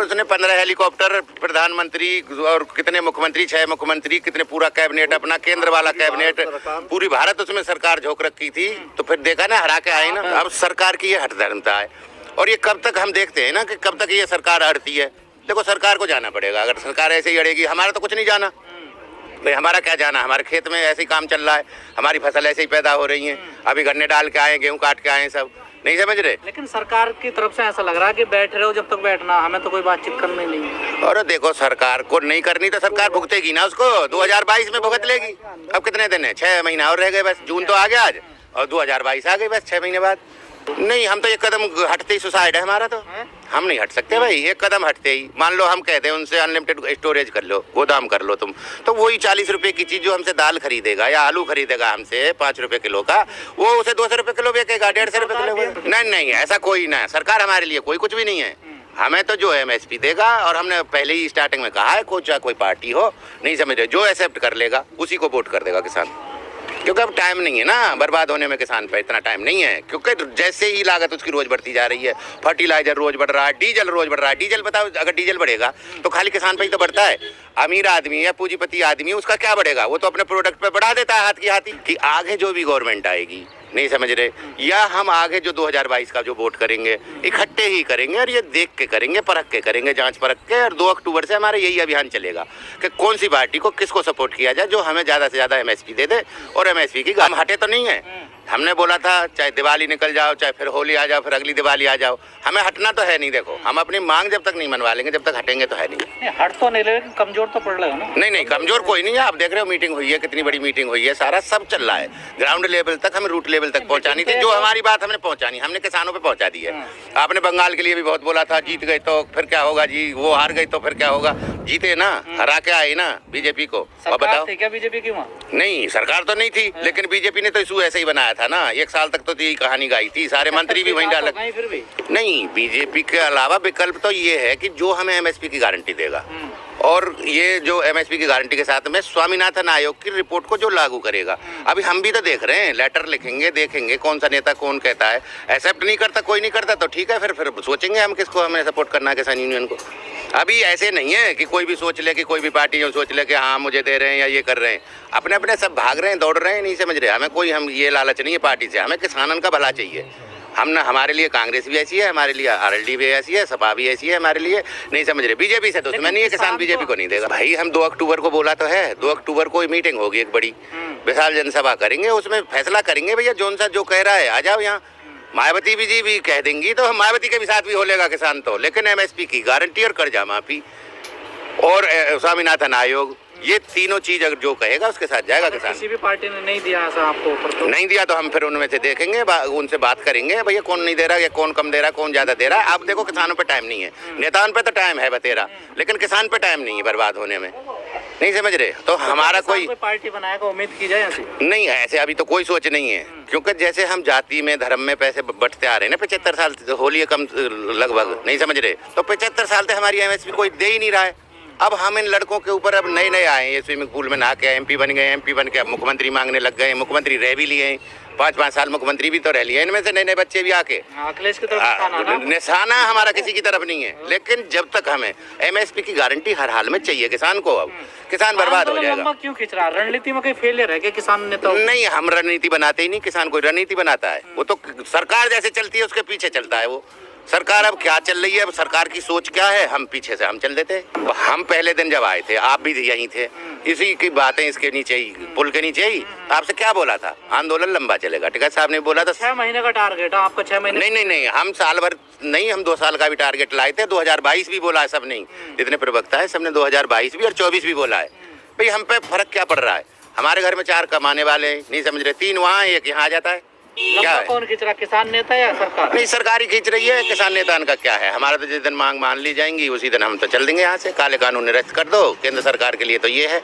उसने 15 हेलीकॉप्टर, प्रधानमंत्री और कितने मुख्यमंत्री, 6 मुख्यमंत्री, कितने पूरा कैबिनेट, अपना केंद्र वाला कैबिनेट, पूरी भारत उसमें सरकार झोंक रखी थी। तो फिर देखा ना, हरा के आए ना। अब सरकार की ये हठधर्मता है, और ये कब तक हम देखते हैं ना कि कब तक ये सरकार अड़ती है। देखो सरकार को जाना पड़ेगा, अगर सरकार ऐसे ही अड़ेगी, हमारा तो कुछ नहीं जाना भाई, हमारा क्या जाना। हमारे खेत में ऐसे ही काम चल रहा है, हमारी फसल ऐसे ही पैदा हो रही है। अभी गन्ने डाल के आए, गेहूं काट के आए, सब नहीं समझ रहे। लेकिन सरकार की तरफ से ऐसा लग रहा है कि बैठ रहे हो जब तक बैठना, हमें तो कोई बातचीत करनी नहीं है। और देखो सरकार को नहीं करनी तो सरकार भुगतेगी ना उसको, 2022 में भुगत लेगी। अब कितने दिन है, 6 महीना और रह गए बस। जून तो आ गया आज, और 2022 आ गई बस 6 महीने बाद। नहीं, हम तो एक कदम हटते ही सुसाइड है हमारा। तो हम नहीं हट सकते भाई, एक कदम हटते ही। मान लो हम कहते हैं उनसे अनलिमिटेड स्टोरेज कर लो, गोदाम कर लो तुम, तो वही 40 रुपए की चीज जो हमसे दाल खरीदेगा या आलू खरीदेगा हमसे 5 रुपए किलो का, वो उसे 200 रुपए किलो बेचेगा, 150 रुपए किलो। नहीं, ऐसा कोई ना, सरकार हमारे लिए कोई कुछ भी नहीं है। हमें तो जो MSP देगा, और हमने पहले ही स्टार्टिंग में कहा है, कोई पार्टी हो, नहीं समझ रहे, जो एक्सेप्ट कर लेगा उसी को वोट कर देगा किसान। क्योंकि अब टाइम नहीं है ना, बर्बाद होने में किसान पे इतना टाइम नहीं है। क्योंकि जैसे ही लागत उसकी रोज बढ़ती जा रही है, फर्टिलाइजर रोज बढ़ रहा है, डीजल रोज बढ़ रहा है। डीजल बताओ, अगर डीजल बढ़ेगा तो खाली किसान पे ही तो बढ़ता है। अमीर आदमी या पूंजीपति आदमी, उसका क्या बढ़ेगा? वो तो अपने प्रोडक्ट पे बढ़ा देता है हाथ की हाथी। कि आगे जो भी गवर्नमेंट आएगी, नहीं समझ रहे, या हम आगे जो 2022 का जो वोट करेंगे इकट्ठे ही करेंगे, और ये देख के करेंगे, परख के करेंगे, जांच परख के। और 2 अक्टूबर से हमारा यही अभियान चलेगा कि कौन सी पार्टी को, किसको सपोर्ट किया जाए, जो हमें ज्यादा से ज्यादा MSP दे दे। और MSP की हम हटे तो नहीं है। हमने बोला था चाहे दिवाली निकल जाओ, चाहे फिर होली आ जाओ, फिर अगली दिवाली आ जाओ, हमें हटना तो है नहीं। देखो, हम अपनी मांग जब तक नहीं मनवा लेंगे, जब तक हटेंगे तो है नहीं। हट तो नहीं, लेकिन कमजोर तो पड़ रहे हो ना। नहीं, कमजोर कोई नहीं है। आप देख रहे हो मीटिंग हुई है, कितनी बड़ी मीटिंग हुई है, सारा सब चल रहा है। ग्राउंड लेवल तक, हमें रूट लेवल तक पहुंचानी थी। जो हमारी बात हमने पहुंचानी, हमने किसानों पे पहुंचा दी है। आपने बंगाल के लिए भी बहुत बोला था, जीत गए तो फिर क्या होगा जी, वो हार गई तो फिर क्या होगा। जीते ना, हरा के आए ना बीजेपी को। और बताओ, क्या बीजेपी की वहाँ? नहीं, सरकार तो नहीं थी, लेकिन बीजेपी ने तो इशू ऐसे ही बनाया था ना। 1 साल तक तो यही कहानी गाई थी, सारे मंत्री भी वहीं डाल। फिर भी नहीं, बीजेपी के अलावा विकल्प तो ये है कि जो हमें MSP की गारंटी देगा, और ये जो MSP की गारंटी के साथ में स्वामीनाथन आयोग की रिपोर्ट को जो लागू करेगा। अभी हम भी तो देख रहे हैं, लेटर लिखेंगे, देखेंगे कौन सा नेता कौन कहता है। एक्सेप्ट नहीं करता, कोई नहीं करता तो ठीक है, फिर सोचेंगे हम किसको हमें सपोर्ट करना है, किसान यूनियन को। अभी ऐसे नहीं है कि कोई भी सोच ले, कि कोई भी पार्टी जो सोच ले कि हाँ मुझे दे रहे हैं या ये कर रहे हैं। अपने अपने सब भाग रहे हैं, दौड़ रहे हैं, नहीं समझ रहे। हमें हम ये लालच नहीं है पार्टी से, हमें किसानन का भला चाहिए। हमारे लिए कांग्रेस भी ऐसी है, हमारे लिए RLD भी ऐसी है, सपा भी ऐसी है हमारे लिए, नहीं समझ रहे। बीजेपी से दुश्मनी है, किसान बीजेपी को नहीं देगा भाई। हम 2 अक्टूबर को बोला तो है, 2 अक्टूबर को मीटिंग होगी, एक बड़ी विशाल जनसभा करेंगे, उसमें फैसला करेंगे भैया। जोन सा जो कह रहा है आ जाओ यहाँ। मायावती जी भी कह देंगी तो हम मायावती के भी साथ भी हो लेगा किसान तो। लेकिन MSP की गारंटी और कर्जा माफी और स्वामीनाथन आयोग, ये तीनों चीज अगर जो कहेगा उसके साथ जाएगा किसान। किसी भी पार्टी ने नहीं दिया ऐसा आपको? तो नहीं दिया तो हम फिर उनमें से देखेंगे, उनसे बात करेंगे भैया कौन नहीं दे रहा, या कौन कम दे रहा, कौन ज्यादा दे रहा है। आप देखो, किसानों पे टाइम नहीं है, नेताओं पे तो टाइम है बतेरा, लेकिन किसान पे टाइम नहीं है बर्बाद होने में, नहीं समझ रहे। तो हमारा कोई पार्टी बनाएगा, उम्मीद की जाए ऐसी? नहीं, ऐसे अभी तो कोई सोच नहीं है। क्योंकि जैसे हम जाति में, धर्म में पैसे बंटते आ रहे हैं ना 75 साल से, होली है कम लगभग, नहीं समझ रहे। तो 75 साल से हमारी MSP कोई दे ही नहीं रहा है। अब हम इन लड़कों के ऊपर अब नए आए हैं, ये स्विमिंग पूल में नहा के MP बन गए, MP बन के अब मुख्यमंत्री मांगने लग गए, मुख्यमंत्री रह भी लिए हैं, 5-5 साल मुख्यमंत्री भी तो रह लिए। इनमें से नए बच्चे भी आके अखिलेश की तरफ निशाना हमारा किसी की तरफ नहीं है। लेकिन जब तक हमें MSP की गारंटी हर हाल में चाहिए किसान को, अब किसान बर्बाद हो जाएगा। क्यों खिंच रहा? रणनीति में कोई फेलियर है क्या किसान नेता? नहीं, हम रणनीति बनाते ही नहीं, किसान कोई रणनीति बनाता है। वो तो सरकार जैसे चलती है उसके पीछे चलता है वो। सरकार अब क्या चल रही है, अब सरकार की सोच क्या है, हम पीछे से हम चल देते हैं। हम पहले दिन जब आए थे, आप भी यहीं थे, इसी की बातें इसके नीचे ही, पुल के नीचे ही आपसे क्या बोला था, आंदोलन लंबा चलेगा। टिकैत साहब ने बोला था 6 महीने का टारगेट है आपका। 6 महीने? नहीं, हम साल भर नहीं, हम 2 साल का भी टारगेट लाए थे। 2022 भी बोला है सब, नहीं जितने प्रवक्ता है सबने 2022 भी और 24 भी बोला है। भाई हम पे फर्क क्या पड़ रहा है? हमारे घर में 4 कमाने वाले, नहीं समझ रहे, 3 वहाँ, 1 यहाँ आ जाता है। क्या है? कौन खींच रहा, किसान नेता या सरकार? नहीं, सरकार ही खींच रही है, किसान नेता का क्या है। हमारा तो जिस दिन मांग मान ली जाएंगी उसी दिन हम तो चल देंगे यहाँ से। काले कानून निरस्त कर दो, केंद्र सरकार के लिए तो ये है।